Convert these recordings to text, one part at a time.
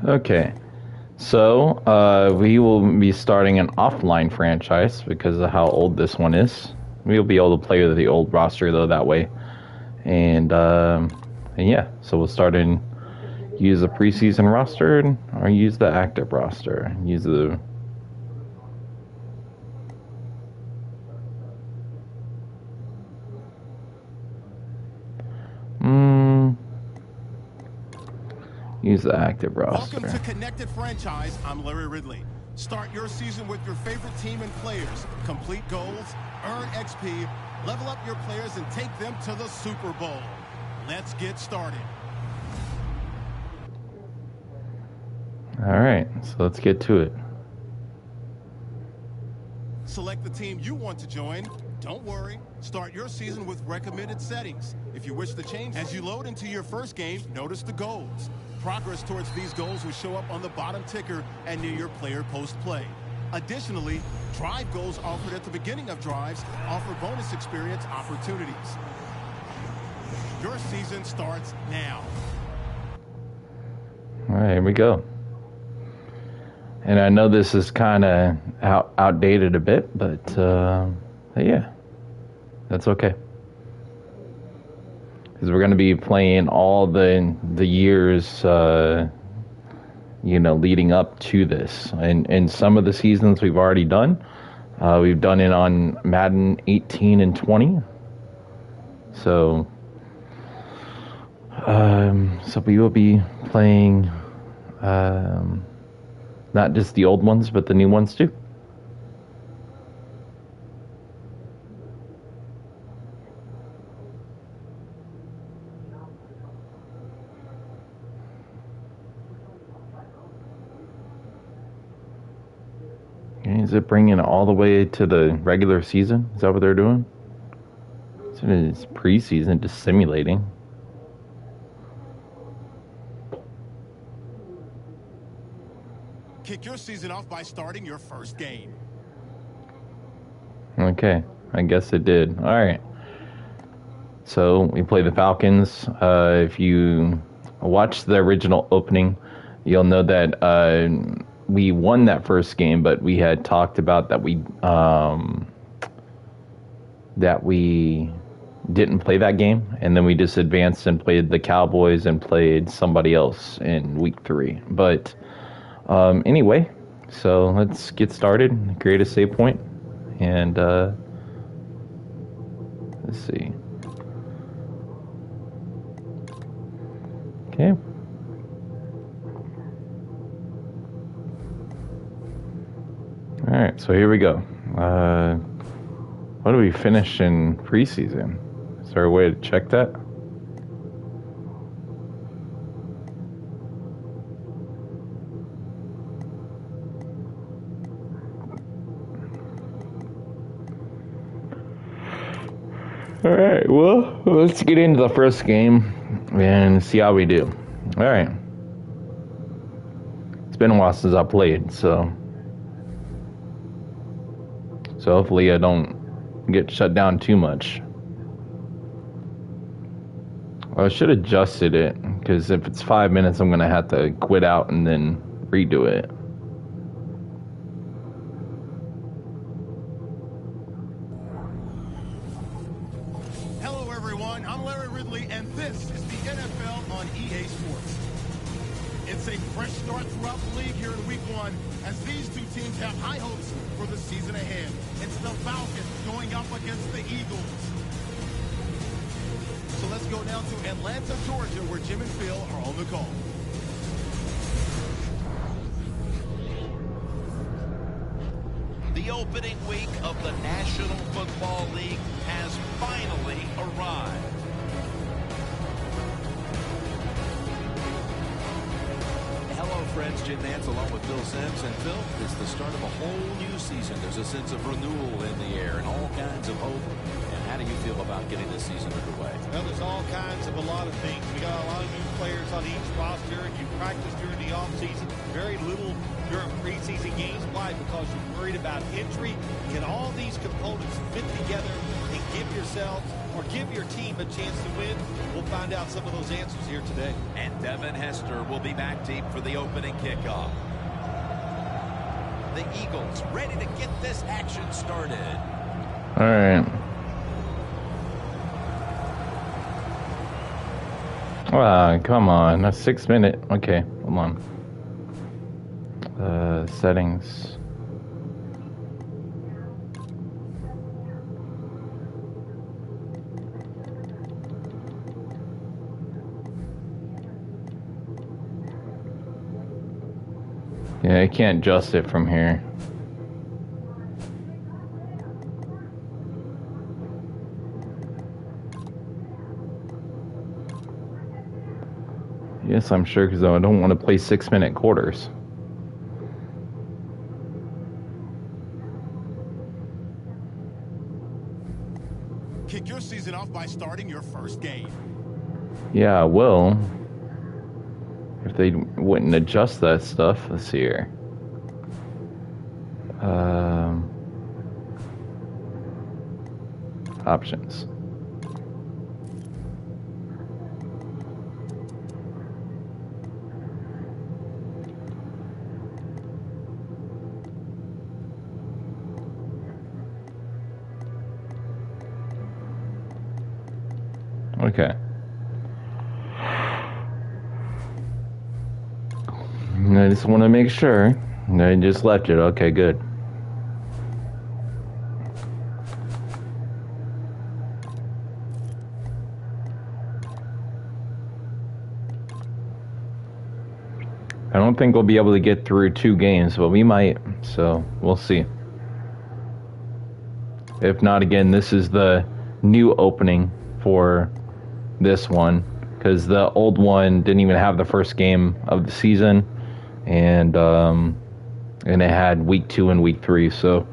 Okay, so we will be starting an offline franchise because of how old this one is. We'll be able to play with the old roster though that way, and yeah, so we'll start in use the preseason roster or use the active roster. Use the use the active roster. Welcome to Connected Franchise. I'm Larry Ridley. Start your season with your favorite team and players. Complete goals, earn XP, level up your players, and take them to the Super Bowl. Let's get started. All right, so let's get to it. Select the team you want to join. Don't worry. Start your season with recommended settings. If you wish to change, as you load into your first game, notice the goals. Progress towards these goals will show up on the bottom ticker and near your player post-play. Additionally, drive goals offered at the beginning of drives offer bonus experience opportunities. Your season starts now. All right, here we go. And I know this is kind of outdated a bit, but yeah, that's okay. Because we're going to be playing all the years, you know, leading up to this. And some of the seasons we've already done. We've done it on Madden 18 and 20. So we will be playing not just the old ones, but the new ones too. Is it bringing it all the way to the regular season? Is that what they're doing? So it's preseason, just simulating. Kick your season off by starting your first game. Okay, I guess it did. All right. So we play the Falcons. If you watch the original opening, you'll know that we won that first game, but we had talked about that we didn't play that game, and then we just advanced and played the Cowboys and played somebody else in week 3. But anyway, so let's get started. Create a save point, and let's see. Okay. All right, so here we go. What do we finish in preseason? Is there a way to check that? All right, well, let's get into the first game and see how we do. All right. It's been a while since I played, so hopefully I don't get shut down too much. I should have adjusted it, because if it's 5 minutes, I'm going to have to quit out and then redo it. Hello, everyone. I'm Larry Ridley, and this is the NFL on EA Sports. It's a fresh start throughout the league here in Week 1, as these two teams have high hopes for the season ahead. It's the Falcons going up against the Eagles. So let's go down to Atlanta, Georgia, where Jim and Phil are on the call. The opening week of the National Football League has finally arrived. Hello, friends. Jim Nance along with Phil Sims. And Phil, it's the start of a whole new season. There's a sense of renewal in the air and all kinds of hope. And how do you feel about getting this season underway? Well, there's all kinds of a lot of things. We got a lot of new players on each roster. You practice during the offseason. Very little during preseason games. A lot side because you're worried about injury? Can all these components fit together and give yourselves or give your team a chance to win? We'll find out some of those answers here today. And Devin Hester will be back deep for the opening kickoff. The Eagles ready to get this action started. All right. Come on. That's 6 minutes. Okay, hold on. Settings. Yeah, I can't adjust it from here. Yes, I'm sure, because I don't want to play 6-minute quarters. Kick your season off by starting your first game. Yeah, I will. If they wouldn't adjust that stuff. Let's see here. Options. Okay. I just want to make sure. I just left it. Okay, good. I don't think we'll be able to get through 2 games, but we might. So, we'll see. If not, again, this is the new opening for this one, because the old one didn't even have the first game of the season, and it had week 2 and week 3, so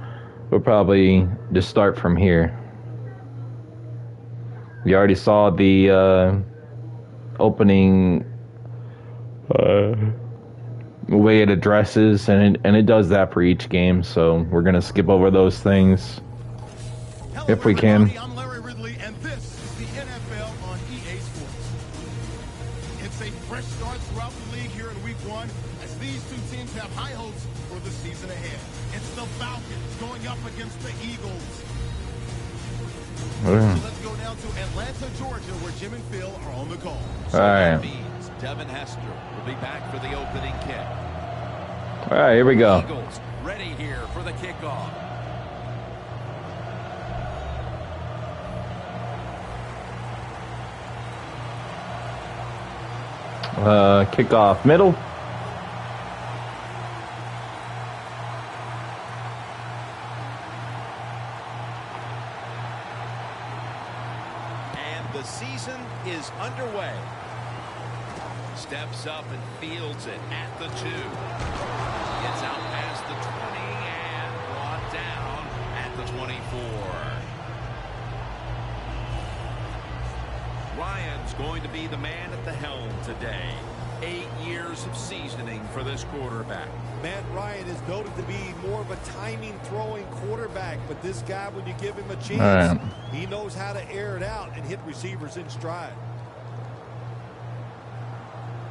we'll probably just start from here. We already saw the opening way it addresses, and it does that for each game, so we're gonna skip over those things. Hello, if we can. I'm Larry Ridley, and this is the NFL on EA Sports. It's a fresh start throughout the league here in Week 1, as these two teams have high hopes for the season ahead. It's the Falcons going up against the Eagles. So let's go down to Atlanta, Georgia, where Jim and Phil are on the call. So All right. that means Devin Hester will be back for the opening kick. All right, here we go. Eagles ready here for the kickoff. Kickoff middle. And the season is underway. Steps up and fields it at the 2. Gets out past the 20 and brought down at the 24. Ryan's going to be the man at the helm today. 8 years of seasoning for this quarterback. Matt Ryan is noted to be more of a timing throwing quarterback, but this guy, when you give him a chance, he knows how to air it out and hit receivers in stride.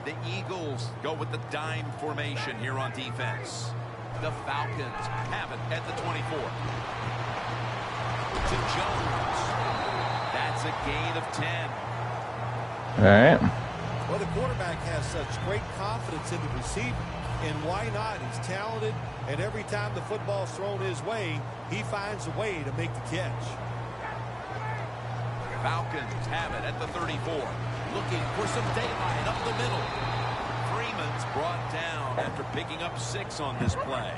The Eagles go with the dime formation here on defense. The Falcons have it at the 24. To Jones. That's a gain of 10. All right. Well, the quarterback has such great confidence in the receiver. And why not? He's talented, and every time the football's thrown his way, he finds a way to make the catch. Falcons have it at the 34. Looking for some daylight up the middle. Freeman's brought down after picking up 6 on this play.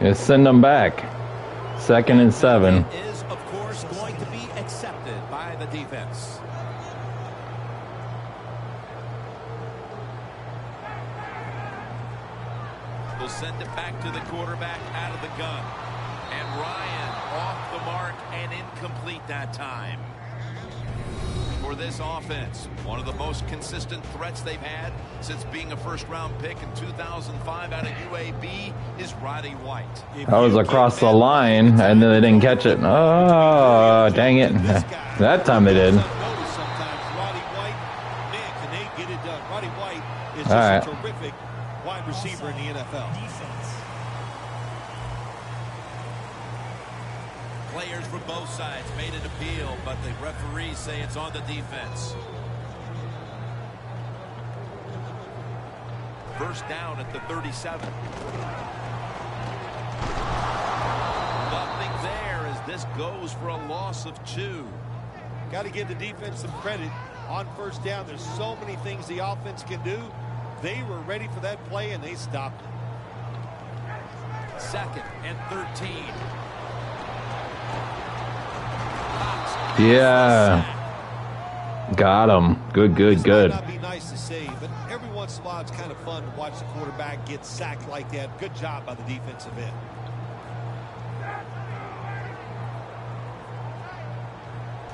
Yeah, send them back. 2nd and 7. It is, of course, going to be accepted by the defense. They'll send it back to the quarterback out of the gun. And Ryan off the mark and incomplete that time. for this offense. One of the most consistent threats they've had since being a first-round pick in 2005 out of UAB is Roddy White. That was across the line, and then they didn't catch it. Oh, dang it. That time they did. Is just a terrific wide receiver in the NFL. Players from both sides made an appeal, but the referees say it's on the defense. First down at the 37. Nothing there as this goes for a loss of 2. Got to give the defense some credit. On first down, there's so many things the offense can do. They were ready for that play, and they stopped it. 2nd and 13. Yeah. Got him. Good. This might not be nice to say, but every once in a while it's kind of fun to watch the quarterback get sacked like that. Good job by the defensive end.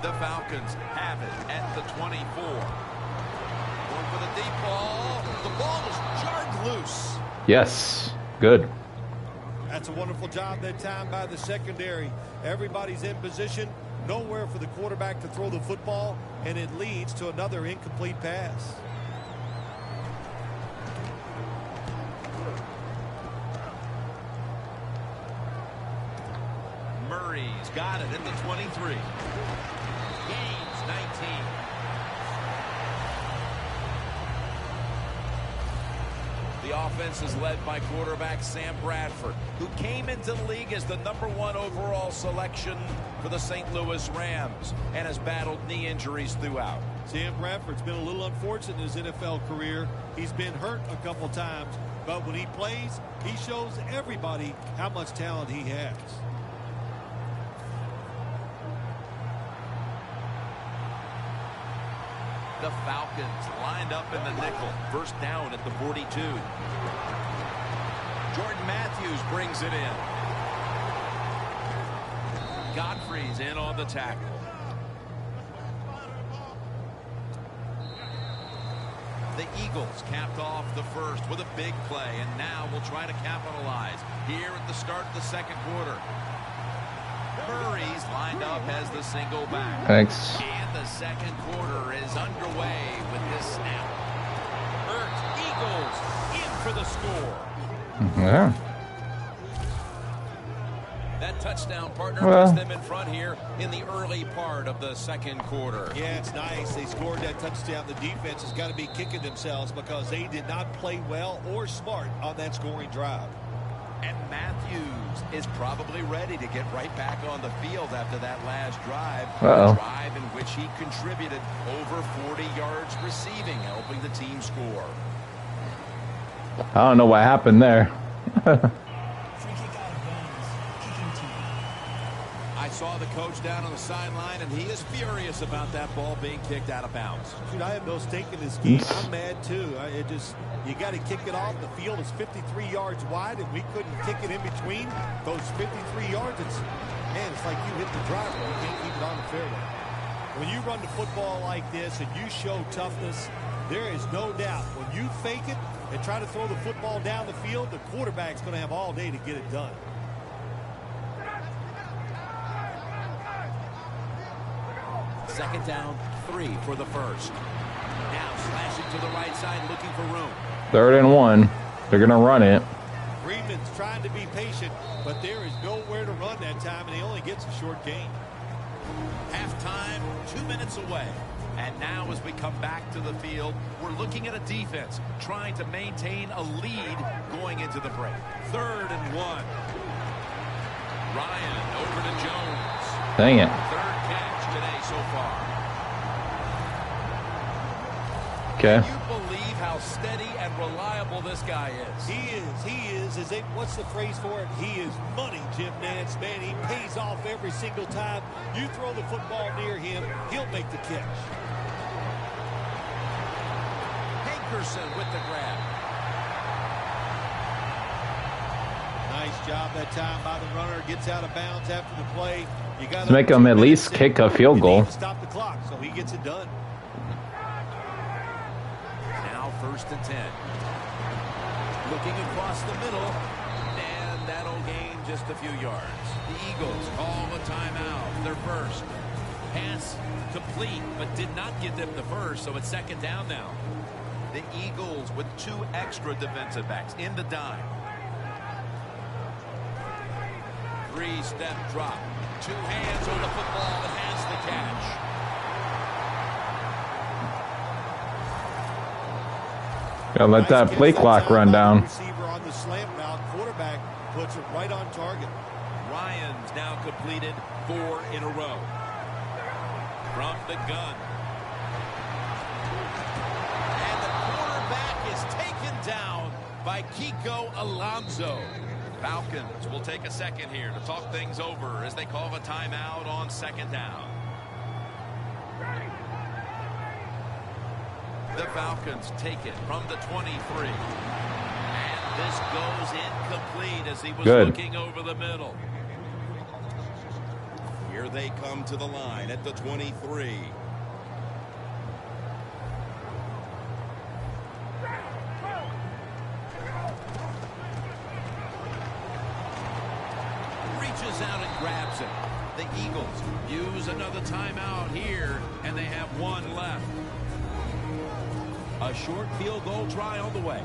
The Falcons have it at the 24. Going for the deep ball. The ball is jarred loose. Yes. Good. That's a wonderful job that time by the secondary. Everybody's in position. Nowhere for the quarterback to throw the football, and it leads to another incomplete pass. Murray's got it at the 23. Gains 19. The offense is led by quarterback Sam Bradford, who came into the league as the #1 overall selection for the St. Louis Rams and has battled knee injuries throughout. Sam Bradford's been a little unfortunate in his NFL career. He's been hurt a couple times, but when he plays, he shows everybody how much talent he has. The Falcons lined up in the nickel. First down at the 42. Jordan Matthews brings it in. Godfrey's in on the tackle. The Eagles capped off the first with a big play, and now we'll try to capitalize here at the start of the second quarter. Murray's lined up as the single back. Thanks. And the second quarter is underway with this snap. Eagles in for the score. Yeah. That touchdown partner puts them in front here in the early part of the second quarter. Yeah, it's nice. They scored that touchdown. The defense has got to be kicking themselves because they did not play well or smart on that scoring drive. And Matthews is probably ready to get right back on the field after that last drive. A drive in which he contributed over 40 yards receiving, helping the team score. I don't know what happened there. I saw the coach down on the sideline, and he is furious about that ball being kicked out of bounds. Dude, I have no stake in this game. I'm mad, too. You got to kick it off. The field is 53 yards wide, and we couldn't kick it in between those 53 yards. It's like you hit the driver. You can't keep it on the fairway. When you run the football like this and you show toughness, there is no doubt when you fake it and try to throw the football down the field, the quarterback's going to have all day to get it done. Second down, 3 for the first. Now slashing to the right side, looking for room. 3rd and 1. They're going to run it. Freeman's trying to be patient, but there is nowhere to run that time, and he only gets a short gain. Halftime, 2 minutes away. And now as we come back to the field, we're looking at a defense trying to maintain a lead going into the break. 3rd and 1. Ryan over to Jones. Dang it. 3rd catch today so far. Okay. Can you believe how steady and reliable this guy is? He is. What's the phrase for it? He is money, Jim Nantz. Man, he pays off every single time. You throw the football near him, he'll make the catch. Hankerson with the grab. Nice job that time by the runner. Gets out of bounds after the play. You got to make him at least kick a field goal. Stop the clock, so he gets it done. Now 1st and 10. Looking across the middle, and that'll gain just a few yards. The Eagles call a timeout. Their first. Pass complete, but did not get them the first, so it's 2nd down now. The Eagles with 2 extra defensive backs in the dime. 3-step drop. 2 hands on the football and has the catch. Gotta let that play clock run down. Receiver on the slant route. Quarterback puts it right on target. Ryan's now completed 4 in a row. From the gun. And the quarterback is taken down by Kiko Alonso. Falcons will take a second here to talk things over as they call a timeout on 2nd down. The Falcons take it from the 23. And this goes incomplete as he was looking over the middle. Here they come to the line at the 23. Reaches out and grabs it. The Eagles use another timeout here, and they have 1 left. A short field goal try on the way.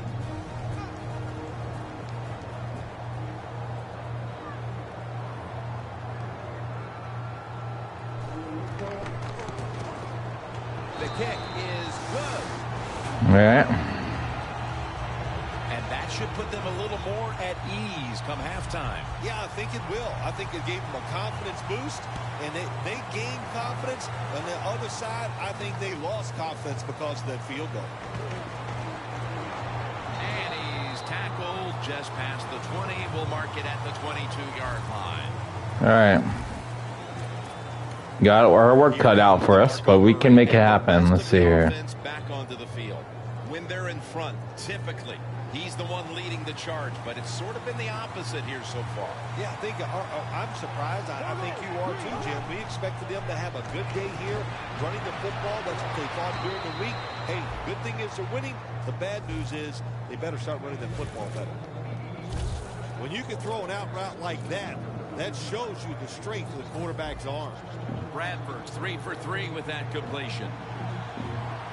The kick is good. All right. And that should put them a little more at ease come halftime. Yeah, I think it will. I think it gave them a confidence boost, and they gained confidence. On the other side, I think they lost confidence because of that field goal. And he's tackled just past the 20. We'll mark it at the 22-yard line. All right. Got our work cut out for us, but we can make it happen. Let's see here. Back onto the field. When they're in front, typically, he's the one leading the charge, but it's sort of been the opposite here so far. Yeah, I think I'm surprised. I think you are too, Jim. We expected them to have a good day here, running the football. That's what they thought during the week. Hey, good thing is they're winning. The bad news is they better start running the football better. When you can throw an out route like that, that shows you the strength of the quarterback's arm. Bradford's 3 for 3 with that completion.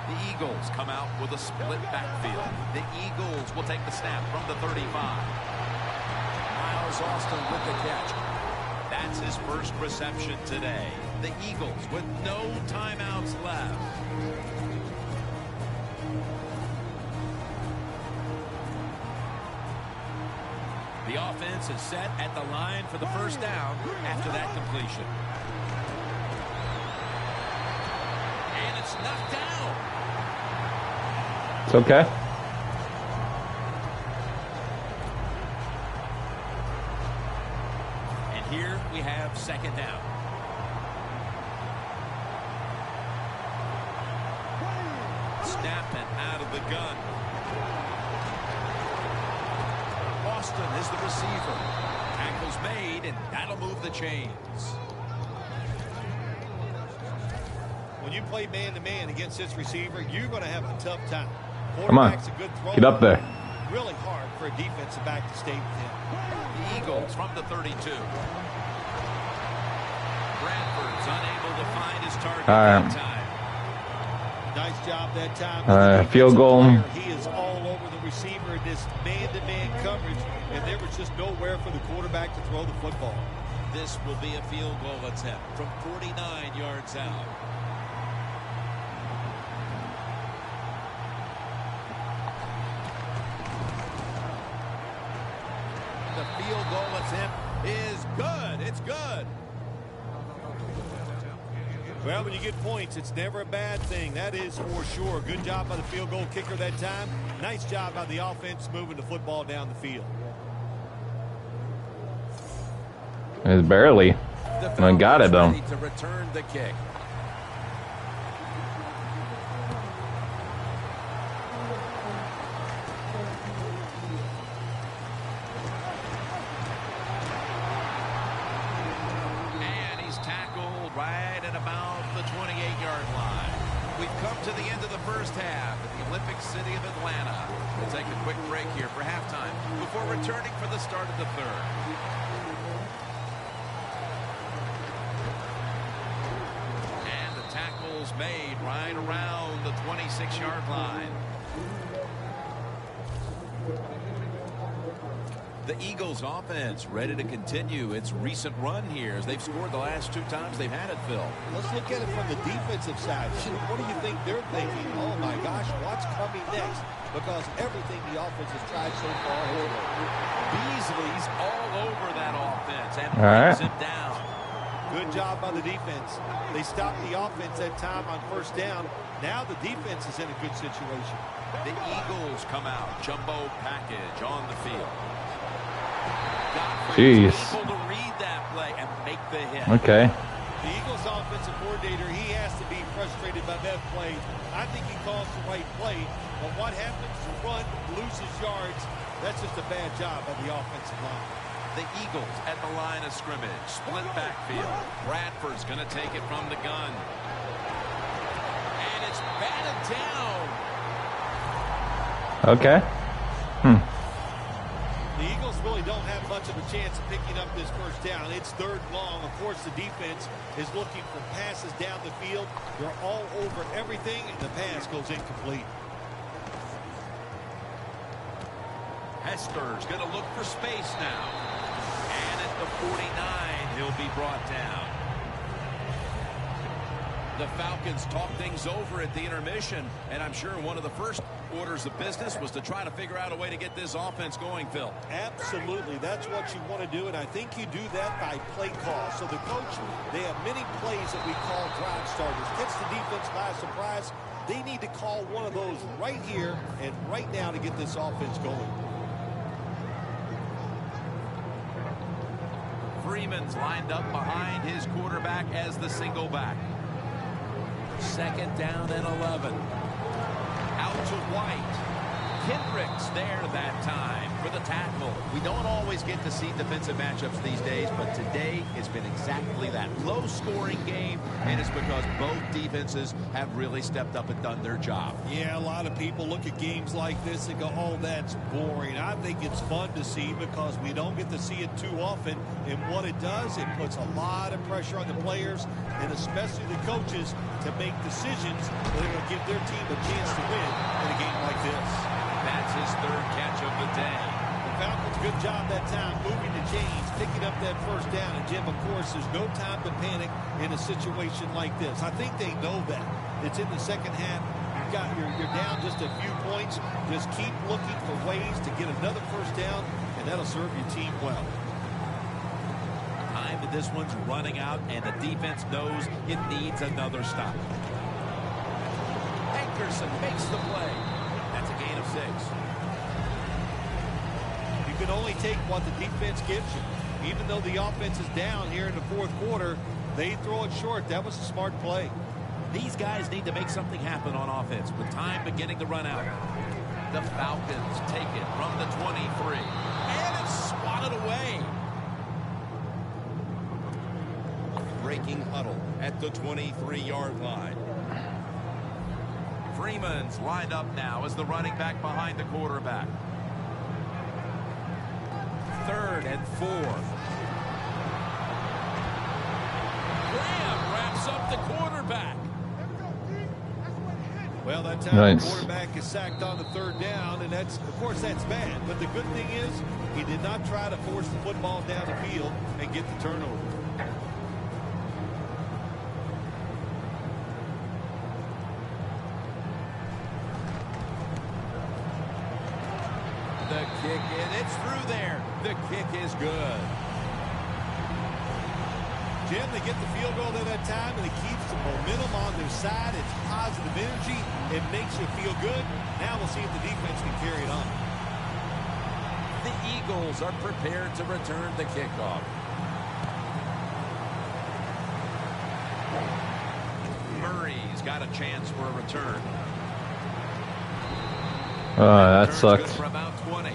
The Eagles come out with a split backfield. The Eagles will take the snap from the 35. Miles Austin with the catch. That's his first reception today. The Eagles with no timeouts left. The offense is set at the line for the 1st down after that completion. And it's knocked down. It's okay. And here we have 2nd down. Snapping out of the gun. Austin is the receiver. Tackle's made, and that'll move the chains. When you play man-to-man against this receiver, you're going to have a tough time. Come on. Quarterback's a good thrower. Get up there. Really hard for a defensive back to stay with him. The Eagles from the 32. Bradford's unable to find his target that time. Nice job that time. Field goal. He is all over the receiver in this man-to-man coverage, and there was just nowhere for the quarterback to throw the football. This will be a field goal attempt from 49 yards out. The field goal attempt is good. It's good. Well, when you get points, it's never a bad thing. That is for sure. Good job by the field goal kicker that time. Nice job by the offense moving the football down the field. It's barely. I got it, though. To return the kick. 28-yard line. We've come to the end of the first half at the Olympic city of Atlanta. We'll take a quick break here for halftime before returning for the start of the third. And the tackle's made right around the 26-yard line. The Eagles offense ready to continue its recent run here as they've scored the last 2 times they've had it, Phil. Let's look at it from the defensive side. What do you think they're thinking? Oh, my gosh, what's coming next? Because everything the offense has tried so far has worked. Beasley's all over that offense and brings him down. Good job by the defense. They stopped the offense that time on first down. Now the defense is in a good situation. The Eagles come out. Jumbo package on the field. Jeez. Able to read that play and make the hit. Okay. The Eagles offensive coordinator, he has to be frustrated by that play. I think he calls the right play, but what happens to run, loses yards, that's just a bad job by the offensive line. The Eagles at the line of scrimmage. Split backfield. Bradford's going to take it from the gun. And it's batted down. Okay. The Eagles really don't have much of a chance of picking up this first down. It's third and long. Of course, the defense is looking for passes down the field. They're all over everything, and the pass goes incomplete. Hester's going to look for space now. And at the 49, he'll be brought down. The Falcons talk things over at the intermission, and I'm sure one of the first orders of business was to try to figure out a way to get this offense going, Phil. Absolutely. That's what you want to do, and I think you do that by play call. So the coach, they have many plays that we call drive starters. Catch the defense by surprise. They need to call one of those right here and right now to get this offense going. Freeman's lined up behind his quarterback as the single back. Second down and 11. Out to White. Kendricks there that time for the tackle. We don't always get to see defensive matchups these days, but today it's been exactly that. Low-scoring game, and it's because both defenses have really stepped up and done their job. Yeah, a lot of people look at games like this and go, oh, that's boring. I think it's fun to see because we don't get to see it too often, and what it does, it puts a lot of pressure on the players and especially the coaches to make decisions that are going to give their team a chance to win in a game like this. That's his third catch of the day. The Falcons, good job that time moving the chains, picking up that first down. And, Jim, of course, there's no time to panic in a situation like this. I think they know that. It's in the second half. You're down just a few points. Just keep looking for ways to get another first down, and that'll serve your team well. Time that this one's running out, and the defense knows it needs another stop. Ankerson makes the play. That's a gain of 6. You can only take what the defense gives you. Even though the offense is down here in the fourth quarter, they throw it short. That was a smart play. These guys need to make something happen on offense with time beginning to run out. The Falcons take it from the 23. And it's swatted away. Breaking huddle at the 23-yard line. Freeman's lined up now as the running back behind the quarterback. 3rd and 4. Graham wraps up the quarterback. Well, that time nice. The quarterback is sacked on the 3rd down, and that's, of course, that's bad. But the good thing is he did not try to force the football down the field and get the turnover. The kick in, it's through there. The kick is good. Jim, they get the field goal at that time, and it keeps the momentum on their side. It's positive energy. It makes you feel good. Now we'll see if the defense can carry it on. The Eagles are prepared to return the kickoff. Murray's got a chance for a return. That sucked. For about 20.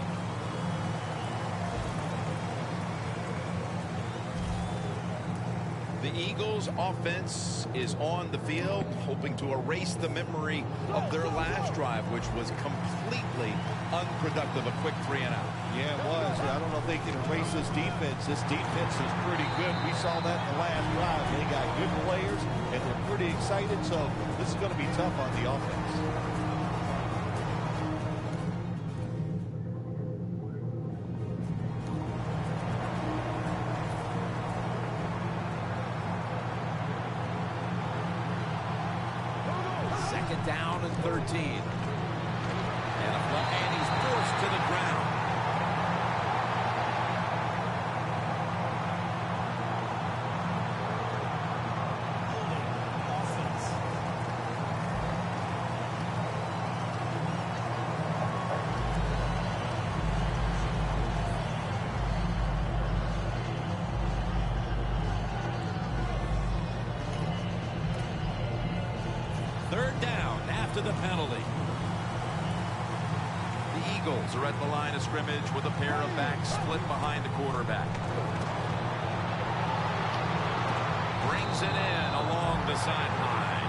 The The Eagles offense is on the field, hoping to erase the memory of their last drive, which was completely unproductive. A quick 3 and out. Yeah, it was. I don't know if they can erase this defense. This defense is pretty good. We saw that in the last drive. They got good players, and they're pretty excited, so this is going to be tough on the offense. Second down and 13. And he's forced to the ground. Third down after the penalty. The Eagles are at the line of scrimmage with a pair of backs split behind the quarterback. Brings it in along the sideline.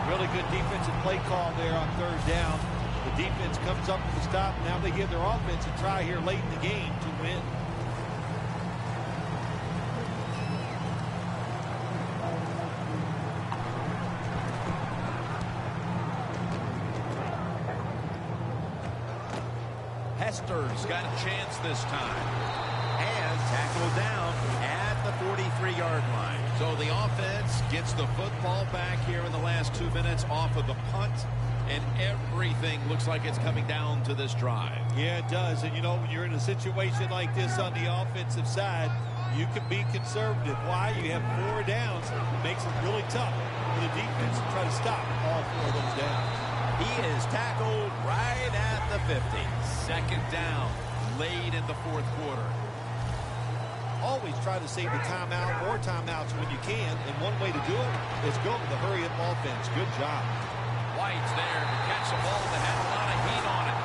Really good defensive play call there on third down. The defense comes up with the stop. Now they give their offense a try here late in the game to win. Hester's got a chance this time. And tackled down at the 43-yard line. So the offense gets the football back here in the last 2 minutes off of the punt. And everything looks like it's coming down to this drive. Yeah, it does. And, you know, when you're in a situation like this on the offensive side, you can be conservative. Why? You have 4 downs. It makes it really tough for the defense to try to stop all 4 of those downs. He is tackled right at the 50. Second down, late in the fourth quarter. Always try to save the timeout or timeouts when you can, and one way to do it is go to the hurry-up offense. Good job. White's there to catch the ball that had a lot of heat on it.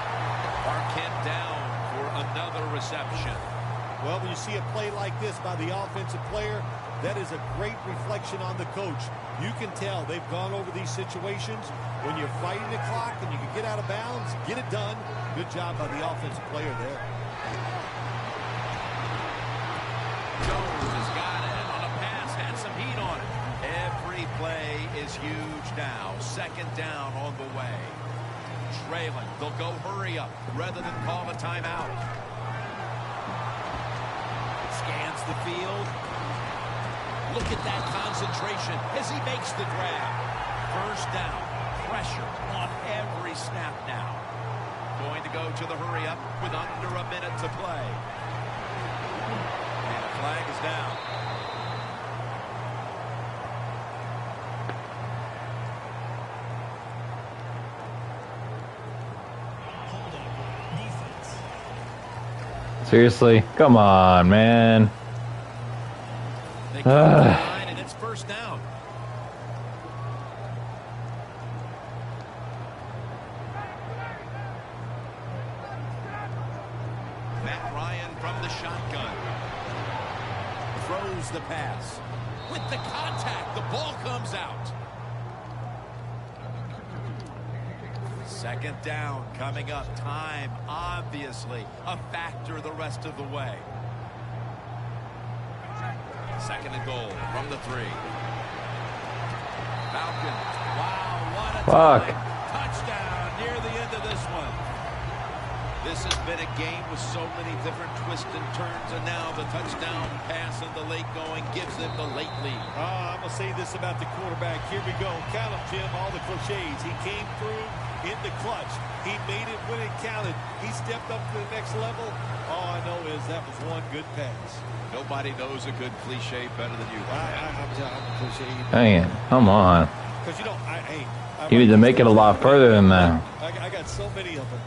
Arquette down for another reception. Well, when you see a play like this by the offensive player, that is a great reflection on the coach. You can tell they've gone over these situations. When you're fighting the clock and you can get out of bounds, get it done. Good job by the offensive player there. Jones has got it on a pass, had some heat on it. Every play is huge now. Second down on the way. Trailing, they'll go hurry up rather than call a timeout. Scans the field. Look at that concentration as he makes the grab. First down, pressure on every snap now. Going to go to the hurry up with under a minute to play. And the flag is down. Seriously? Come on, man. They come to the line and it's first down. Matt Ryan from the shotgun. Throws the pass. With the contact, the ball comes out. Second down coming up. Time, obviously, a factor the rest of the way. Second and goal from the 3. Falcons. Wow, what a time. Touchdown near the end of this one. This has been a game with so many different twists and turns, and now the touchdown pass in the late going gives them the late lead. I'm going to say this about the quarterback. Here we go. Count him, Jim, all the cliches. He came through in the clutch. He made it when it counted. He stepped up to the next level. All I know is that was one good pass. Nobody knows a good cliche better than you. I'm a cliche. Dang it. Come on. Because, you know, You need to make it a lot further than that. I got so many of them.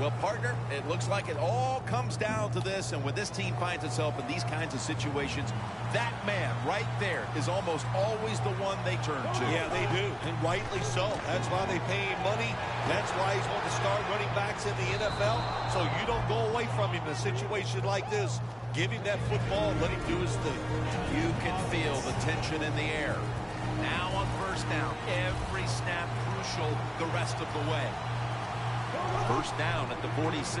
Well, partner, it looks like it all comes down to this, and when this team finds itself in these kinds of situations, that man right there is almost always the one they turn to. Yeah, they do, and rightly so. That's why they pay him money. That's why he's one of the star running backs in the NFL. So you don't go away from him in a situation like this. Give him that football and let him do his thing. You can feel the tension in the air. Now on first down, every snap crucial the rest of the way. First down at the 46.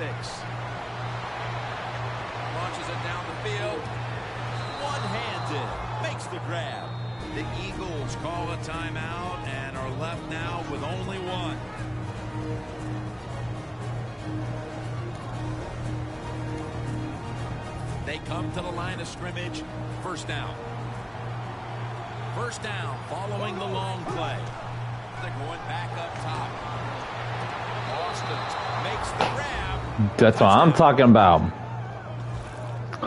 Launches it down the field. One-handed. Makes the grab. The Eagles call a timeout and are left now with only one. They come to the line of scrimmage. First down. First down following the long play. They're going back up top. Austin makes the grab. That's what I'm talking about.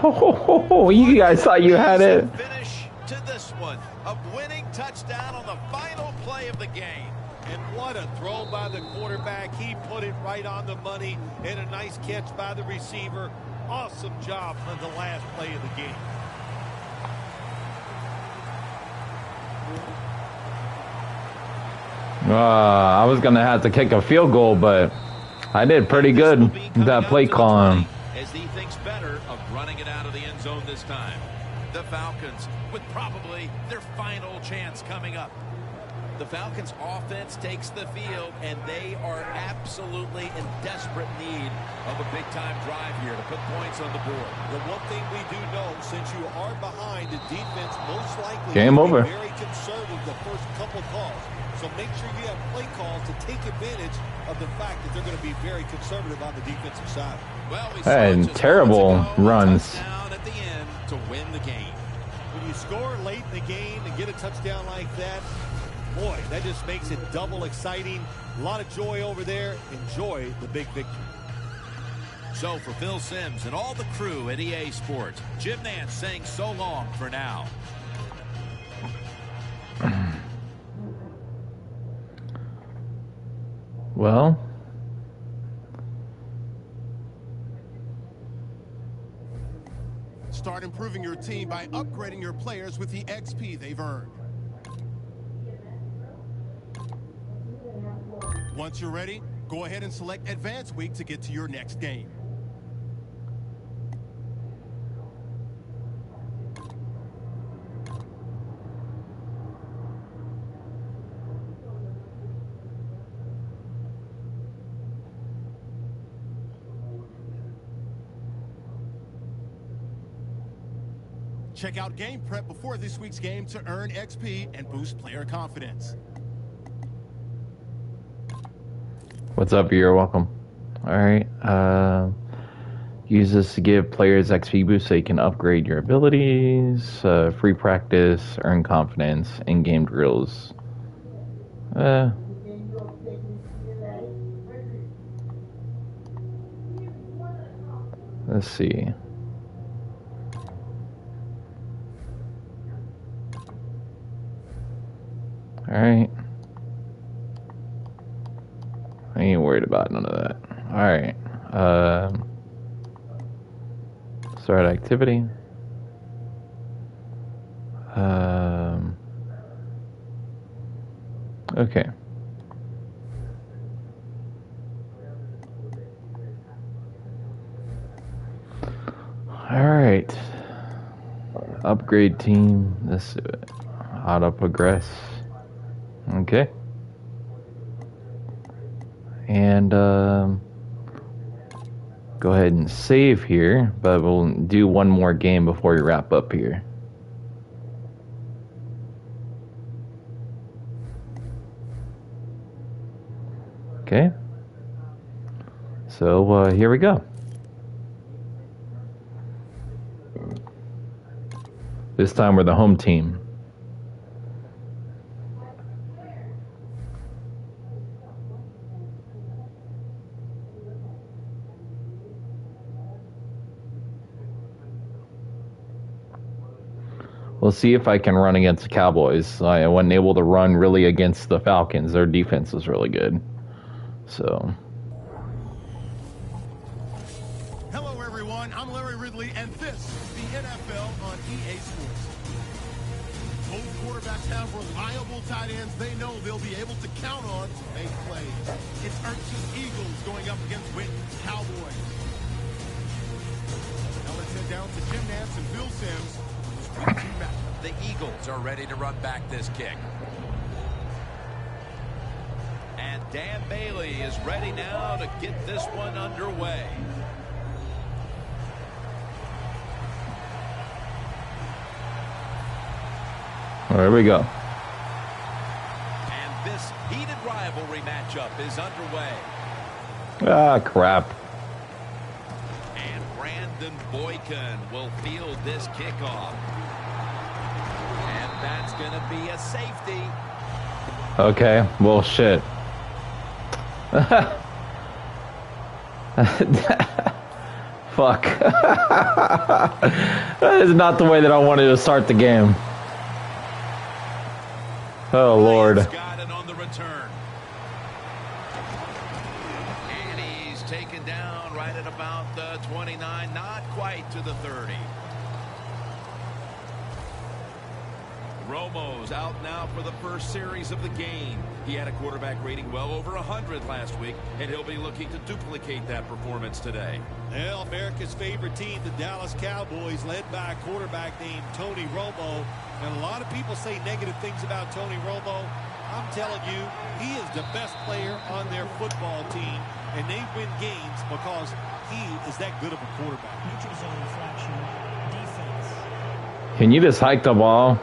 Oh, you guys thought you had it. Finish to this one. A winning touchdown on the final play of the game. And what a throw by the quarterback. He put it right on the money. And a nice catch by the receiver. Awesome job on the last play of the game. I was going to have to kick a field goal, but I did pretty good with that play calling. As he thinks better of running it out of the end zone this time. The Falcons with probably their final chance coming up. The Falcons offense takes the field, and they are absolutely in desperate need of a big-time drive here to put points on the board. The one thing we do know, since you are behind, the defense most likely Game over. Be very conservative the first couple calls. So make sure you have play calls to take advantage of the fact that they're going to be very conservative on the defensive side. Well, we and terrible runs. Touchdown at the end to win the game. When you score late in the game and get a touchdown like that, boy, that just makes it double exciting. A lot of joy over there. Enjoy the big victory. So for Phil Simms and all the crew at EA Sports, Jim Nantz saying so long for now. Well, start improving your team by upgrading your players with the XP they've earned. Once you're ready, go ahead and select Advanced Week to get to your next game. Check out Game Prep before this week's game to earn XP and boost player confidence. what's up? You're welcome. Alright. Use this to give players XP boost so you can upgrade your abilities, free practice, earn confidence, in-game drills. Let's see. Alright. I ain't worried about none of that. Alright. Start activity. Okay. Alright. Upgrade team. Let's do it. Auto progress. Okay. And go ahead and save here, but we'll do one more game before we wrap up here. Okay. So here we go. This time we're the home team. We'll see if I can run against the Cowboys. I wasn't able to run really against the Falcons. Their defense is really good. So. Hello, everyone. I'm Larry Ridley, and this is the NFL on EA Sports. Both quarterbacks have reliable tight ends they know they'll be able to count on to make plays. It's Urchin's Eagles going up against Witten's Cowboys. Now let's head came down to Jim Nantz and Phil Simms. It was 3-2 match. The Eagles are ready to run back this kick. And Dan Bailey is ready now to get this one underway. There we go. And this heated rivalry matchup is underway. Ah, crap. And Brandon Boykin will field this kickoff. And that's going to be a safety. Okay, well, shit. Fuck. That is not the way that I wanted to start the game. Oh, Lord. Got it on the return. And he's taken down right at about the 29, not quite to the 30. Romo's out now for the first series of the game. He had a quarterback rating well over 100 last week, and he'll be looking to duplicate that performance today. Well, America's favorite team, the Dallas Cowboys, led by a quarterback named Tony Romo. And a lot of people say negative things about Tony Romo. I'm telling you, he is the best player on their football team, and they win games because he is that good of a quarterback. Neutral zone infraction. Defense. Can you just hike the ball?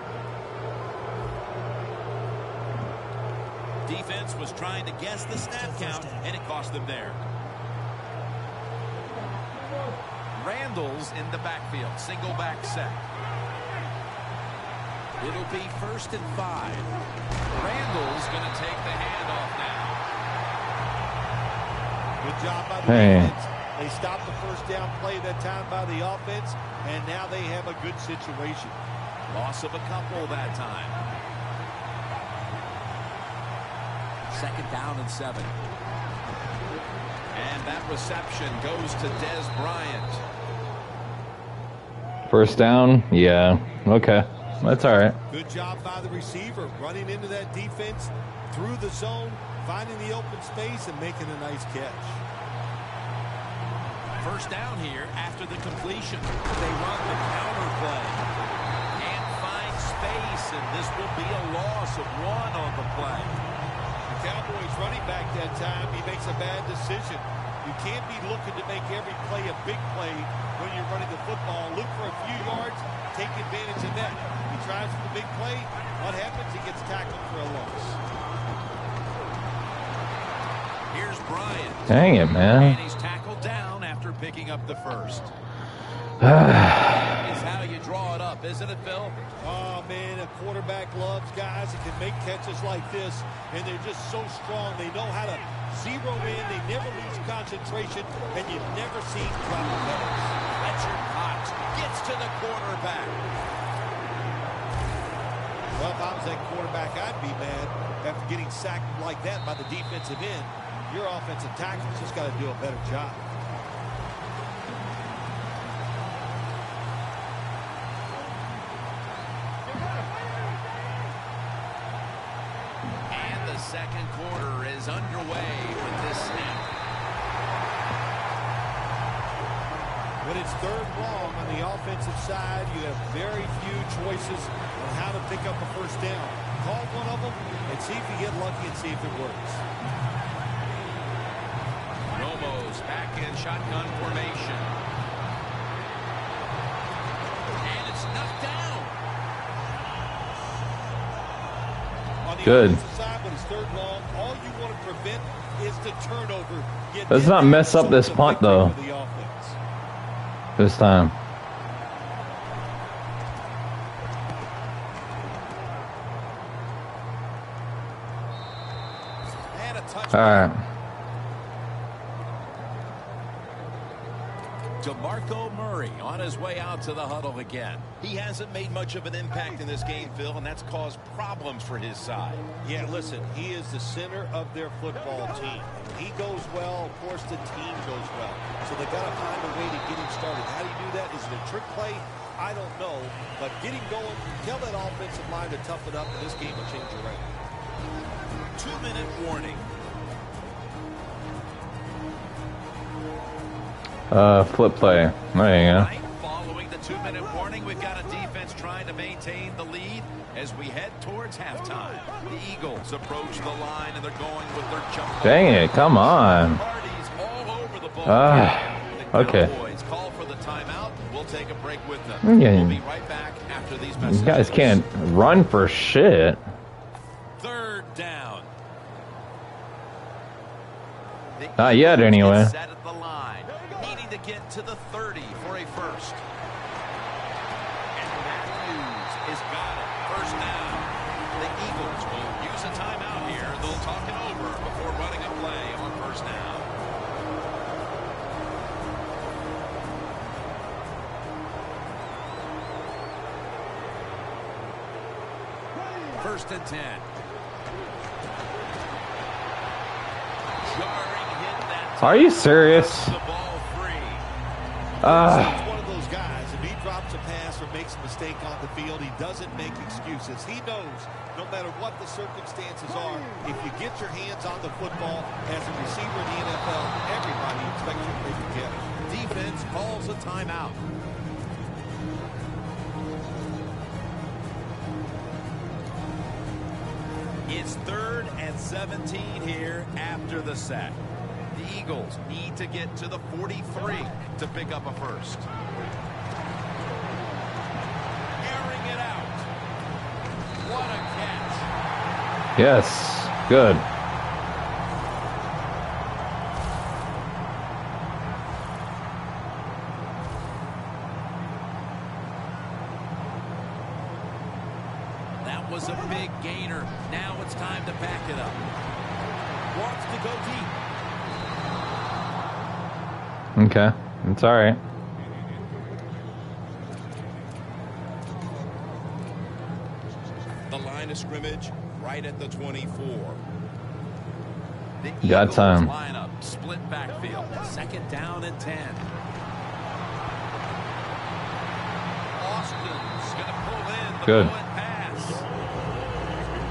Defense was trying to guess the snap count, and it cost them there. Randall's in the backfield, single back set. It'll be 1st and 5. Randall's going to take the handoff now. Good job by the Hey. defense. They stopped the first down play that time by the offense, and now they have a good situation. Loss of a couple that time. 2nd down and 7. And that reception goes to Des Bryant. First down? Yeah. Okay. That's all right. Good job by the receiver, running into that defense, through the zone, finding the open space, and making a nice catch. First down here after the completion. They run the counter play. And find space, and this will be a loss of 1 on the play. The Cowboys running back that time, he makes a bad decision. You can't be looking to make every play a big play when you're running the football. Look for a few yards, take advantage of that. He tries for the big play. What happens? He gets tackled for a loss. Here's Bryant. Dang it, And man. he's tackled down after picking up the first. Is how you draw it up, isn't it, Phil? Oh, man, a quarterback loves guys that can make catches like this, and they're just so strong. They know how to zero in. They never lose concentration, and you never see drop the pass. Fletcher Cox gets to the quarterback. Well, if I was that quarterback, I'd be mad after getting sacked like that by the defensive end. Your offensive tackle's just got to do a better job. And the second quarter is underway with this snap. When it's 3rd long on the offensive side, you have very few choices on how to pick up a first down. Call one of them and see if you get lucky and see if it works. Romo's back in shotgun formation. And it's knocked down. On the Good. offensive side, when it's 3rd long, all you want to prevent is the turnover. Get Let's not mess up this punt, though. For the offense. This time. And a touchdown. All right. DeMarco Murray on his way out to the huddle again. He hasn't made much of an impact in this game, Phil, and that's caused problems for his side. Yeah, listen, he is the center of their football team. When he goes well, of course, the team goes well. So they got to find a way to get him started. How do you do that? Is it a trick play? I don't know. But get him going. Tell that offensive line to toughen up, and this game will change around. 2-minute warning. Flip play. There you go. Following maintain the lead as we head towards halftime. The Eagles approach the line, and they're going with their jump. Dang it, come on. Parties all over the ball. The Okay. Cowboys call for the timeout. We'll take a break with them. Yeah. We'll be right back after these messages. You guys can't run for shit. Third down. The Not yet, Eagles anyway. get set at the line, needing to get to the 30 for a first. And Matthews has got it. First down. The Eagles will use a timeout here. They'll talk it over before running a play on first down. First and 10. Jarring hit that Are you serious? the ball free. He's one of those guys. If he drops a pass or makes a mistake on the field, he doesn't make excuses. He knows no matter what the circumstances are, if you get your hands on the football as a receiver in the NFL, everybody expects you to make a catch. Defense calls a timeout. It's 3rd and 17 here after the sack. The Eagles need to get to the 43 to pick up a first. Airing it out. What a catch. Yes, good. That was a big gainer. Now it's time to back it up. Wants to go deep. Okay, it's all right. The line of scrimmage right at the 24. The Got Eagles time. lineup, split backfield. 2nd down and 10. Austin's going to pull in the Good. bullet pass.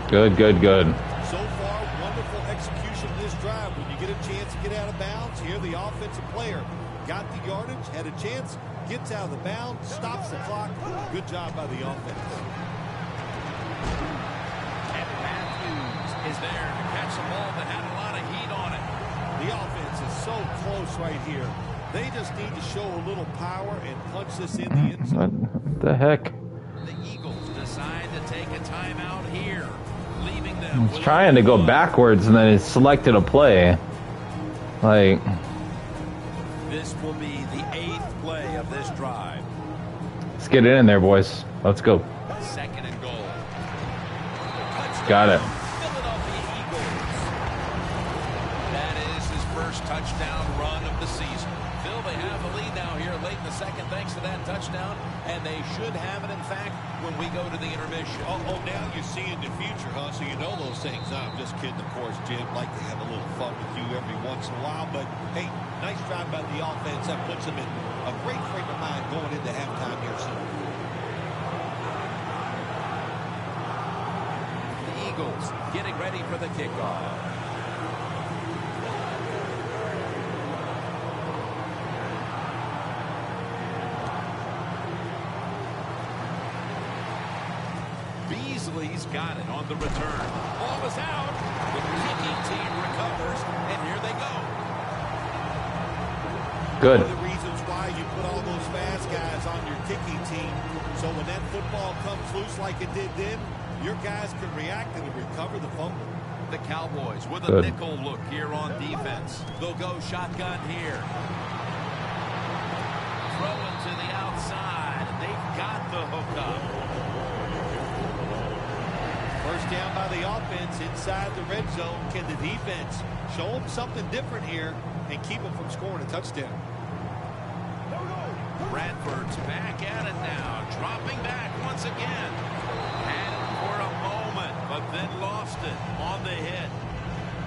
Good, good, good. So far, wonderful execution of this drive. When you get a chance to get out of bounds, here the offensive player got the yardage, had a chance, gets out of the bounds, stops the clock. Good job by the offense. And Matthews is there to catch the ball that had a lot of heat on it. The offense is so close right here. They just need to show a little power and punch this in the end zone. What the heck? The Eagles decide to take a timeout here, leaving them He's trying to go backwards and then he selected a play. Like, This will be the 8th play of this drive. let's get it in there, boys. Let's go. 2nd and goal. Got it. Philadelphia Eagles. That is his first touchdown run of the season. Phil, they have the lead now here late in the 2nd thanks to that touchdown, and they should have it, in fact, when we go to the intermission. Oh, now you see in the future, huh? So you know those things. No, I'm just kidding, of course, Jim. Like to have a little fun with you every once in a while. But, hey, nice drive by the offense. That puts them in a great frame of mind going into halftime here soon. The Eagles getting ready for the kickoff. Beasley's got it on the return. Ball is out. The kicking team recovers, and here they go. Good. One of the reasons why you put all those fast guys on your kicking team, so when that football comes loose like it did then, your guys can react and recover the fumble. The Cowboys with a Good. nickel look here on defense. They'll go shotgun here. Throwing to the outside. They've got the hook up. First down by the offense inside the red zone. Can the defense show them something different here and keep them from scoring a touchdown? Bradford's back at it now. Dropping back once again. Had it for a moment, but then lost it on the hit.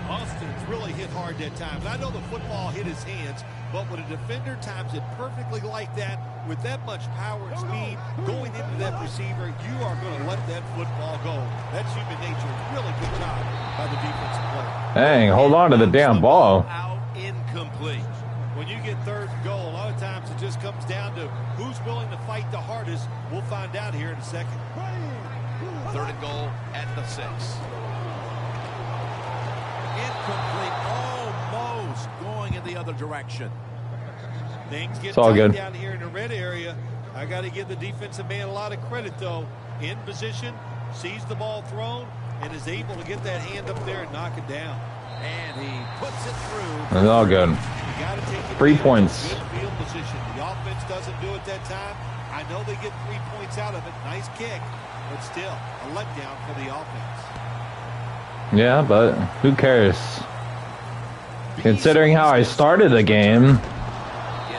Austin's really hit hard that time. And I know the football hit his hands, but when a defender times it perfectly like that, with that much power and speed going into that receiver, you are going to let that football go. That's human nature. Really good job by the defensive player. Dang, hold on to the damn ball. Out incomplete. When you get third and goal, a lot of times it just comes down to who's willing to fight the hardest. We'll find out here in a second. Third and goal at the 6. Incomplete, almost going in the other direction. Things get It's all tight good. down here in the red area. I got to give the defensive man a lot of credit, though. In position, sees the ball thrown, and is able to get that hand up there and knock it down. And he puts it through. It's all good. You got to take 3 advantage of points. good field position. The offense doesn't do it that time. I know they get 3 points out of it. Nice kick, but still a letdown for the offense. Yeah, but who cares? Considering how I started the game,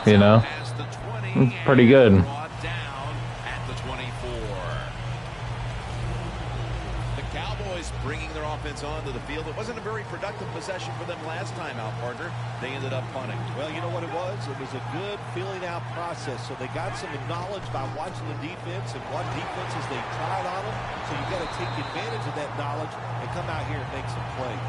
you know, it's pretty good. Brought down at the 24. The Cowboys bringing their offense onto the field. It wasn't a very productive possession for them last time out, partner. They ended up punting. Well, you know what it was? It was a good filling out process. So they got some knowledge by watching the defense and what defenses they tried on them. So you got to take advantage of that knowledge and come out here and make some plays.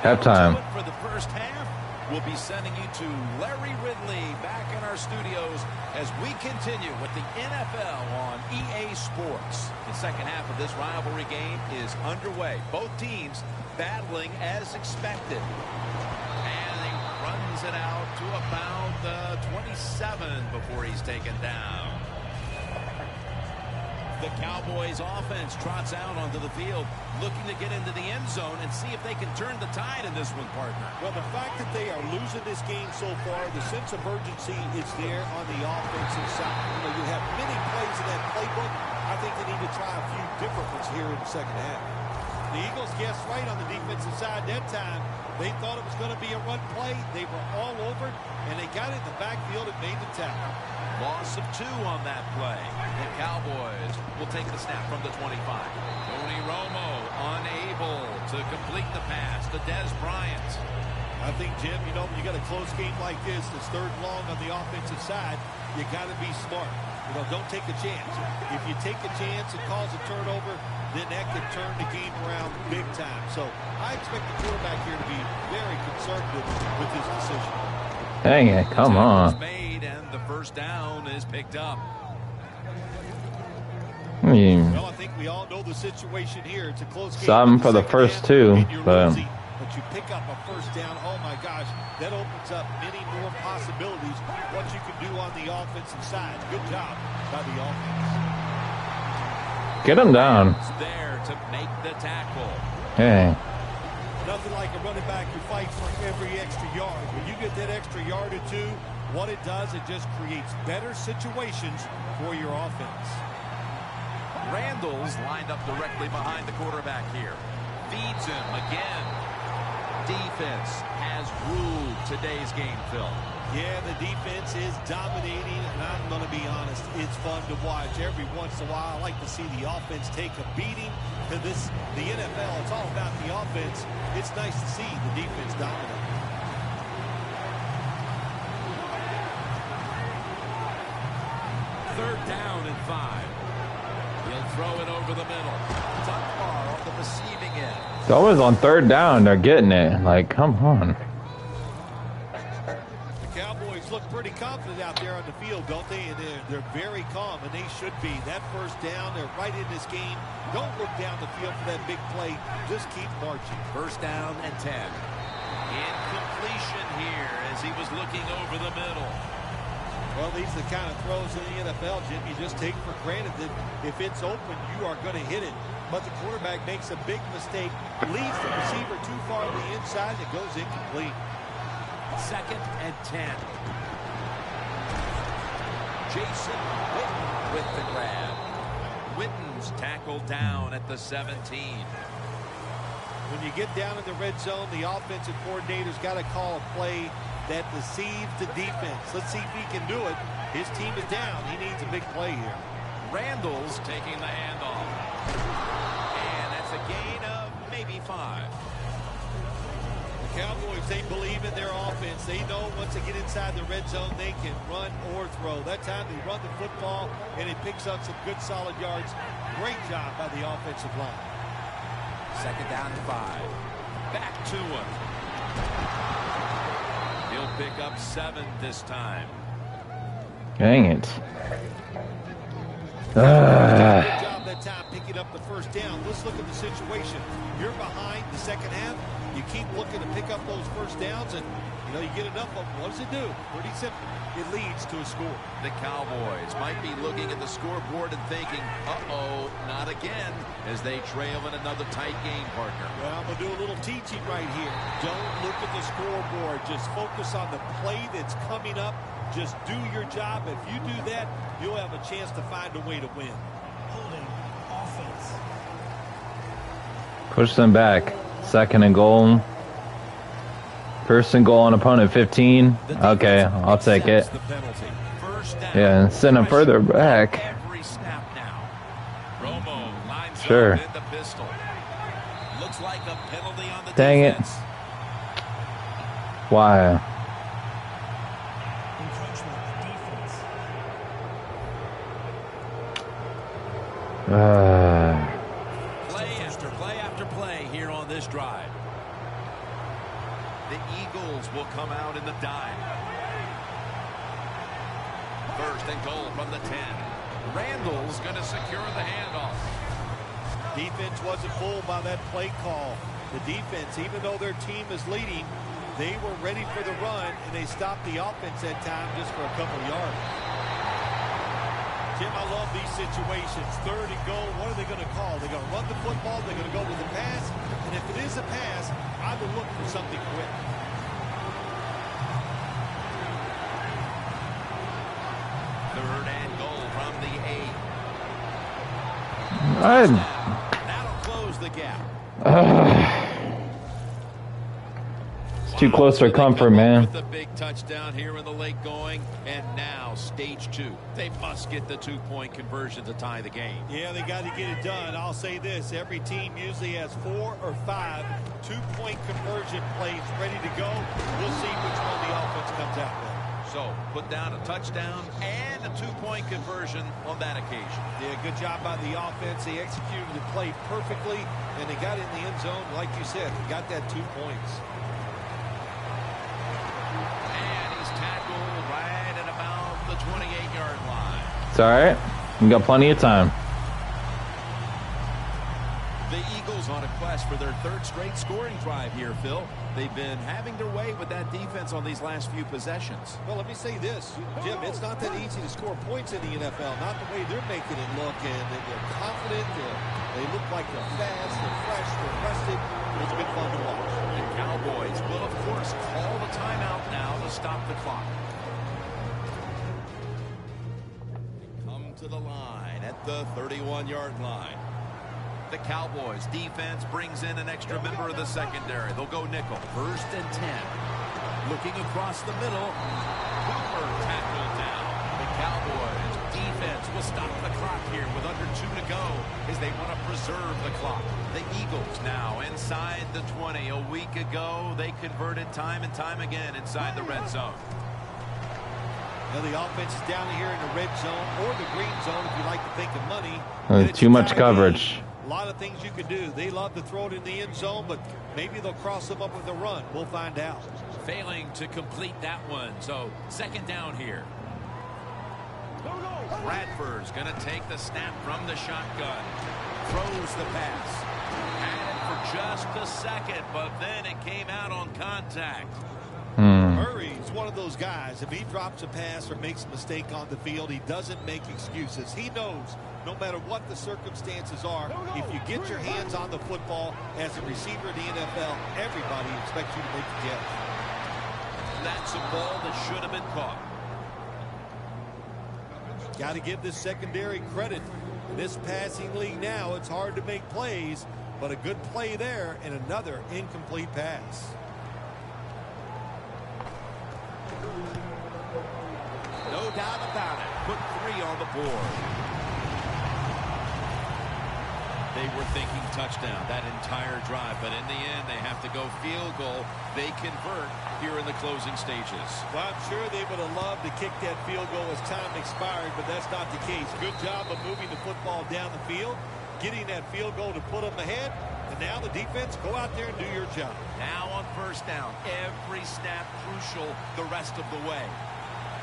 Halftime. For the first half, we'll be sending you to Larry Ridley back in our studios as we continue with the NFL on EA Sports. The second half of this rivalry game is underway. Both teams battling as expected. And he runs it out to about the 27 before he's taken down. The Cowboys offense trots out onto the field, looking to get into the end zone and see if they can turn the tide in this one, partner. Well, the fact that they are losing this game so far, the sense of urgency is there on the offensive side. You know, you have many plays in that playbook. I think they need to try a few different ones here in the second half. The Eagles guessed right on the defensive side that time. They thought it was going to be a run play. They were all over, and they got it in the backfield and made the tackle. Loss of 2 on that play. The Cowboys will take the snap from the 25. Tony Romo unable to complete the pass to Des Bryant. I think, Jim, you know, when you got a close game like this, that's third and long on the offensive side, you got to be smart. You know, don't take a chance. If you take a chance and cause a turnover, then that could turn the game around big time. So I expect the quarterback here to be very conservative with his decision. Dang it, come on. Made and the first down is picked up. I mean, Well, I think we all know the situation here. It's a close game. Something for the Second first half, two, and you're but- losing, but you pick up a first down. Oh my gosh, that opens up many more possibilities. What you can do on the offensive side. Good job by the offense. get him down. It's there to make the tackle. Hey, Nothing like a running back who fights for every extra yard. When you get that extra yard or two, what it does, it just creates better situations for your offense. Randall's lined up directly behind the quarterback here. Feeds him again. Defense has ruled today's game, Phil. Yeah, the defense is dominating, and I'm going to be honest, it's fun to watch. Every once in a while, I like to see the offense take a beating. To the NFL, it's all about the offense. It's nice to see the defense dominate. Third down and 5. He'll throw it over the middle. Dunbar on the receiving end. it's always on third down. They're getting it. Like, come on. The Cowboys look pretty confident out there on the field, don't they? And they're very calm, and they should be. That first down, they're right in this game. Don't look down the field for that big play. Just keep marching. First down and 10. Incompletion here as he was looking over the middle. Well, these are the kind of throws in the NFL, Jim, you just take for granted that if it's open, you are going to hit it. But the quarterback makes a big mistake, leads the receiver too far to the inside, and it goes incomplete. Second and 10. Jason Witten with the grab. Witten's tackled down at the 17. When you get down in the red zone, the offensive coordinator's got to call a play that deceives the defense. Let's see if he can do it. His team is down. He needs a big play here. Randall's taking the handoff. And that's a gain of maybe 5. The Cowboys, they believe in their offense. They know once they get inside the red zone, they can run or throw. That time they run the football, and it picks up some good solid yards. Great job by the offensive line. 2nd down and 5. Back to him. He'll pick up 7 this time. Dang it. Good job that time picking up the first down. Let's look at the situation. You're behind the second half. You keep looking to pick up those first downs, and you get enough of them. What does it do? Pretty simple. It leads to a score. The Cowboys might be looking at the scoreboard and thinking, uh-oh, not again, as they trail in another tight game, partner. Well, I'm going to do a little teaching right here. Don't look at the scoreboard. Just focus on the play that's coming up. Just do your job. If you do that, you'll have a chance to find a way to win. Holding offense. Push them back. 2nd and goal. 1st and goal on opponent 15. Okay, I'll take it. Yeah, and send them further back. Every snap now. Romo lines Sure. up in the pistol. Looks like a penalty on the Dang it. defense. Why? Encroachment defense. Play after play after play here on this drive. The Eagles will come out in the dime. 1st and goal from the 10. Randall's going to secure the handoff. Defense wasn't fooled by that play call. The defense, even though their team is leading, they were ready for the run, and they stopped the offense that time just for a couple yards. Jim, I love these situations. 3rd and goal, what are they going to call? They're going to run the football, they're going to go with the pass, and if it is a pass, I would look for something quick. Third and goal from the 8. That'll close the gap. It's too close for comfort, man. With the big touchdown here in the late going, and now stage 2. They must get the 2-point conversion to tie the game. Yeah, they got to get it done. I'll say this, every team usually has 4 or 5 2-point conversion plays ready to go. We'll see which one the offense comes out with. So, put down a touchdown and a 2-point conversion on that occasion. Yeah, good job by the offense. They executed the play perfectly, and they got in the end zone, like you said. They got that 2 points. And he's tackled right at about the 28-yard line. It's all right. We got plenty of time. The Eagles on a quest for their 3rd straight scoring drive here, Phil. They've been having their way with that defense on these last few possessions. Well, let me say this, Jim, it's not that easy to score points in the NFL, not the way they're making it look, and they're confident, they look like they're fast, they're fresh, they're rested. It's been fun to watch. The Cowboys will, of course, call the timeout now to stop the clock. Come to the line at the 31-yard line. The Cowboys defense brings in an extra member of the secondary. They'll go nickel. 1st and 10. Looking across the middle. Cooper tackled down. The Cowboys defense will stop the clock here with under 2 to go as they want to preserve the clock. The Eagles now inside the 20. A week ago, they converted time and time again inside the red zone. Now the offense is down here in the red zone or the green zone if you like to think of money. Too much coverage. A lot of things you can do. They love to throw it in the end zone, but maybe they'll cross them up with a run. We'll find out. Failing to complete that one, so 2nd down here. Bradford's going to take the snap from the shotgun. Throws the pass. Had it for just a second, but then it came out on contact. Murray's one of those guys. If he drops a pass or makes a mistake on the field, he doesn't make excuses. He knows no matter what the circumstances are, if you get your hands on the football as a receiver in the NFL, everybody expects you to make the catch. That's a ball that should have been caught. Got to give this secondary credit. In this passing league now, it's hard to make plays, but a good play there and another incomplete pass. No doubt about it. Put 3 on the board. They were thinking touchdown that entire drive, but in the end, they have to go field goal. They convert here in the closing stages. Well, I'm sure they would have loved to kick that field goal as time expired, but that's not the case. Good job of moving the football down the field, getting that field goal to put them ahead, and now the defense, go out there and do your job. Now on first down, every snap crucial the rest of the way.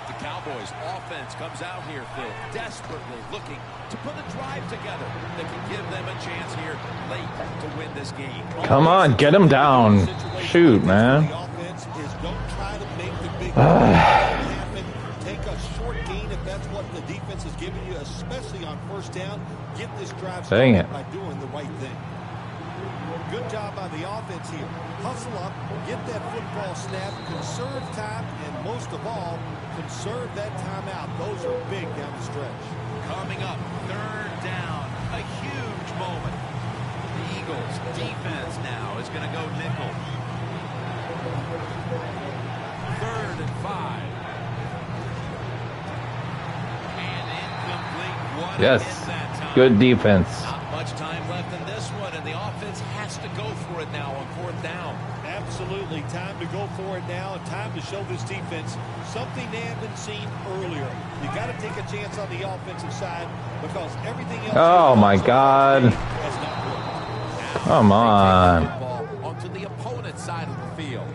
The Cowboys offense comes out here, Phil, desperately looking to put a drive together that can give them a chance here late to win this game. Come on, get him down. Shoot, man. The offense is don't try to make the big happen. Take a short gain if that's what the defense is giving you, especially on first down. Get this drive started by doing the right thing. Good job by the offense here. Hustle up, get that football snap, conserve time, and most of all, conserve that timeout. Those are big down the stretch. Coming up, third down, a huge moment. The Eagles defense now is going to go nickel. 3rd and 5. And incomplete. What Yes. that time. Good defense. Not much time left in this one, and the offense has to go for it now on 4th down. Absolutely. Time to go for it now. Time to show this defense something they haven't seen earlier. You got to take a chance on the offensive side because everything else. Oh, my God. Has not worked. Come on. Ball onto the opponent's side of the field.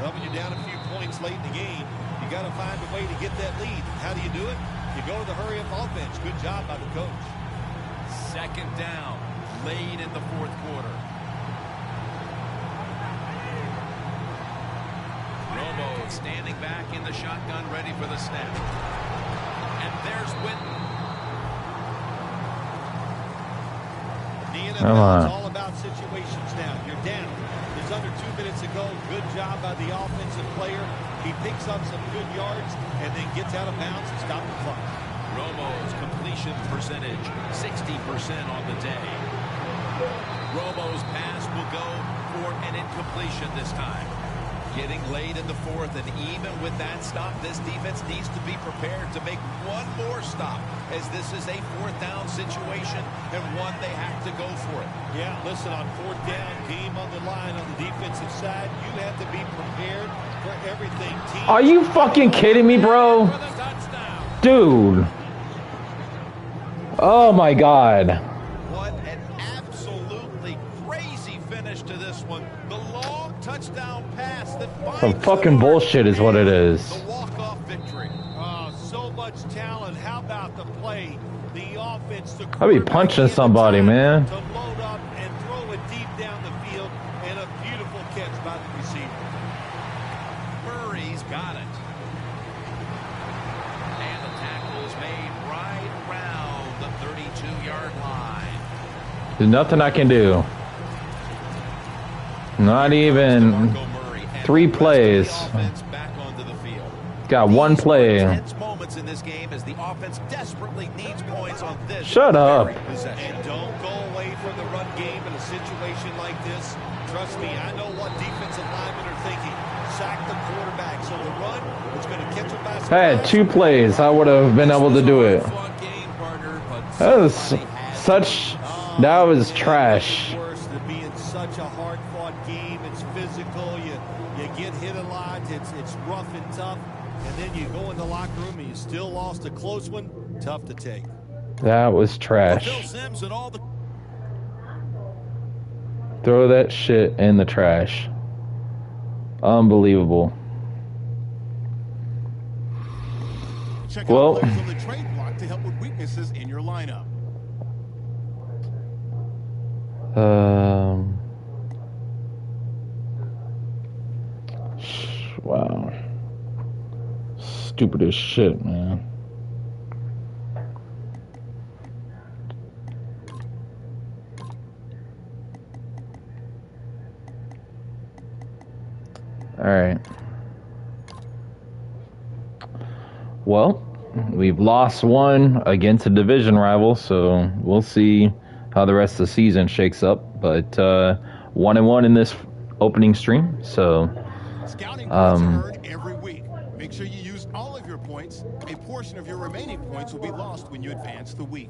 Well, when you're down a few points late in the game, you got to find a way to get that lead. How do you do it? You go to the hurry-up offense. Good job by the coach. 2nd down, late in the 4th quarter. Romo standing back in the shotgun, ready for the snap. And there's Witten. The Come NFL on. is all about situations now. You're down. There's under 2 minutes to go. Good job by the offensive player. He picks up some good yards and then gets out of bounds and stops the clock. Romo's completion percentage, 60% on the day. Romo's pass will go for an incompletion this time. Getting late in the 4th, and even with that stop, this defense needs to be prepared to make one more stop, as this is a 4th down situation and one they have to go for it. Yeah, listen, on 4th down, game on the line on the defensive side, you have to be prepared for everything. Are you fucking kidding me, bro? For the touchdown. Dude. Oh, my God. What an absolutely crazy finish to this one. The long touchdown pass that finds Some fucking bullshit is what it is. the walk-off victory. Oh, so much talent. How about the play? The offense. The I'll be punching somebody, man. To load up and throw it deep down the field, and a beautiful catch by the receiver. Murray's got it. And the tackle is made right around the 32-yard line. There's nothing I can do. Not even DeMarco Murray and 3 the rest of the plays. offense back onto the field. Got 1 These are play. tense moments in this game as the offense desperately needs points on this. Shut up. very possession. And don't go away from the run game in a situation like this. Trust me, I know what defensive linemen are thinking. Sack the quarterback. So the run is going to catch him by surprise. I had 2 plays. I would have been able to do it. Fought game, partner, but That was somebody had to. such. That was trash. Worse to be in such a hard-fought game. It's physical. You get hit a lot. It's rough and tough. And then you go in the locker room and you still lost a close one. Tough to take. That was Phil trash. Simms and all the Throw that shit in the trash. Unbelievable. Check Well- out players on the trade block to help with weaknesses in your lineup. Wow. Stupid as shit, man. Alright. Well, we've lost one against a division rival, so we'll see how the rest of the season shakes up. But 1-1 in this opening stream, so Scouting reports are heard every week. Make sure you use all of your points points, a portion of your remaining points will be lost when you advance the week.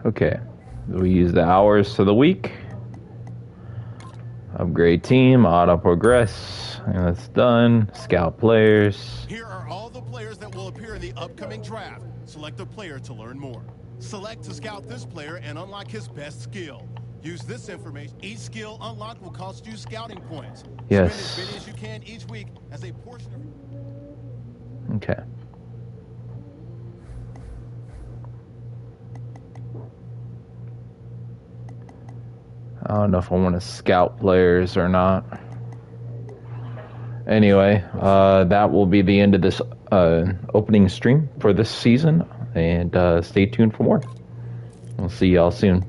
Okay, we use the hours for the week. Upgrade team, auto progress, and that's done. Scout players. Here are all the players that will appear in the upcoming draft. Select a player to learn more. Select to scout this player and unlock his best skill. Use this information. Each skill unlocked will cost you scouting points. Yes. Spend as many as you can each week as a portion of... Okay. I don't know if I want to scout players or not. Anyway, that will be the end of this opening stream for this season, and stay tuned for more. We'll see y'all soon.